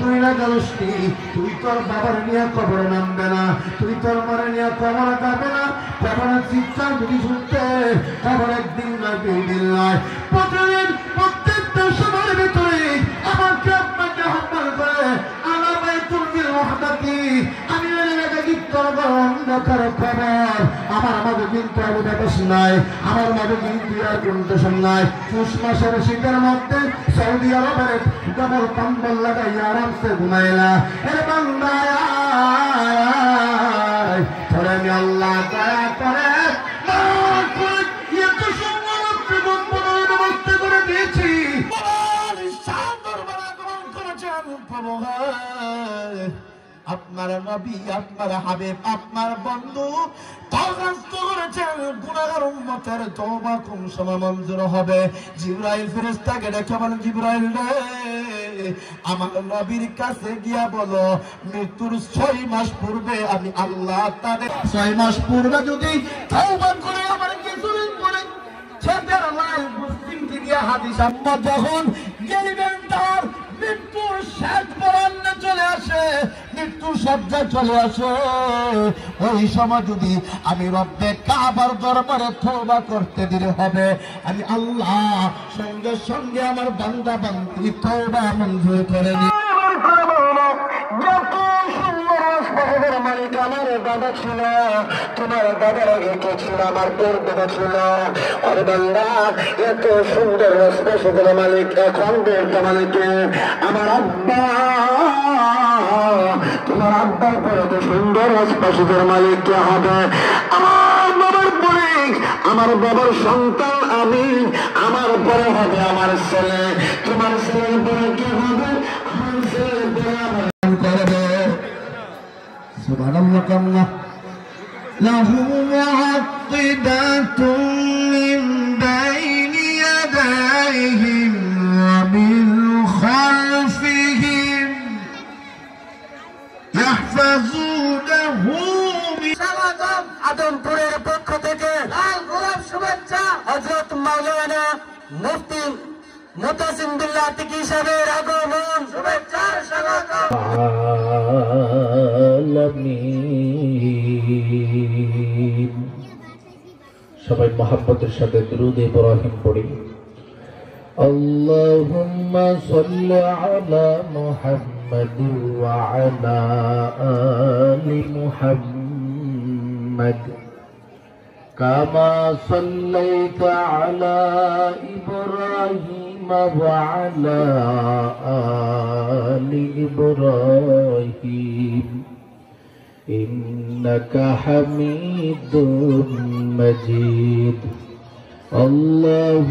তুই না জানিসনি তুই তোর বাবার নিয়ে কবর নামবে না, তুই তোর মারে নিয়ে কবর যাবে না। কবরের চিৎকার যদি শুনতে কবর একদিন নয়, দুই দিন নয়, প্রতিদিন প্রত্যেকটা সময়ের ভিতরে আমাকে আপনাকে আহ্বান করে আমার ভাই তুমি ওয়াহদাতি আমি অন্ধকার খবর আমার মাঝে কিন্তু আবু দেখাস নাই, আমার মাঝে কিন্তু আর কন্টেশন নাই। পুষ মাসের শীতের মধ্যে সৌদি আরবের ডবল কম্বল লাগাই আরামসে ঘুমাইলা। এর বান্দায় পরে আমি আল্লাহ দয়া করে এত সুন্দর ব্যবস্থা করে দিয়েছি। আপনার নবী, আপনার হাবিব, আপনার বন্ধু দরখাস্ত করেছেন গুনাহগার উম্মতের তওবা কোন সময় মঞ্জুর হবে। জিবরাইল ফেরেশতাকে ডেকে বলেন, জিবরাইল রে আমার নবীর কাছে গিয়া বলো মৃত্যুর 6 মাস পূর্বে আমি আল্লাহ তাদের 6 মাস পূর্বে যদি তওবা করে আমার কিছুদিন পরে ছেদের লাই মুসলিম থেকে হাদিস আম্মা যখন গেলিবেন তার মৃত্যুর শেষ পরান্নে চলে আসে, মৃত্যুর শয্যা চলে আসে, ওই সময় যদি আমি রব্বে কাবার দরবারে তওবা করতে দিলে হবে, আমি আল্লাহ সঙ্গে সঙ্গে আমার বান্দা বান্দি তওবা মঞ্জুর করে নি। মালিক আমার দাদা ছিল, তোমার দাদার আগে কে ছিল? আমার তোর দাদা ছিল। আর বান্দা এত সুন্দর স্পেশাল মালিক এখন বলতে মালিকে আমার আব্বা, তোমার আব্বার পরে তো সুন্দর স্পেশাল মালিক কে হবে? আমার বাবার পরে আমার বাবার সন্তান আমি, আমার পরে হবে আমার ছেলে, তোমার ছেলের পরে কে হবে? আমার ছেলের পরে আমার করবে। সুবহানাল্লাহ কাল্লাহ লাহু মুআক্কিবাতুন মিন বাইনি ইয়াদাইহিম ওয়া মিন খালফিহিম ইয়াহফাজুনাহু সালাম আদমপুরের পক্ষ থেকে লাল গোলাপ শুভেচ্ছা হযরত মাওলানা মুফতি মুতাসিম বিল্লাহ আতিকি সাহেবের আগমন শুভেচ্ছার স্বাগত। সবাই মহব্বতের সাথে দুরূদ ইব্রাহিম পড়ি। আল্লাহুম্মা সাল্লি আলা মুহাম্মাদ ওয়া আলা আলি মুহাম্মাদ কামা সাল্লাইতা আলা ইব্রাহিম ওয়া আলা আলি ইব্রাহিম ইন্নাকা হামিদুম মাজিদ। আল্লাহ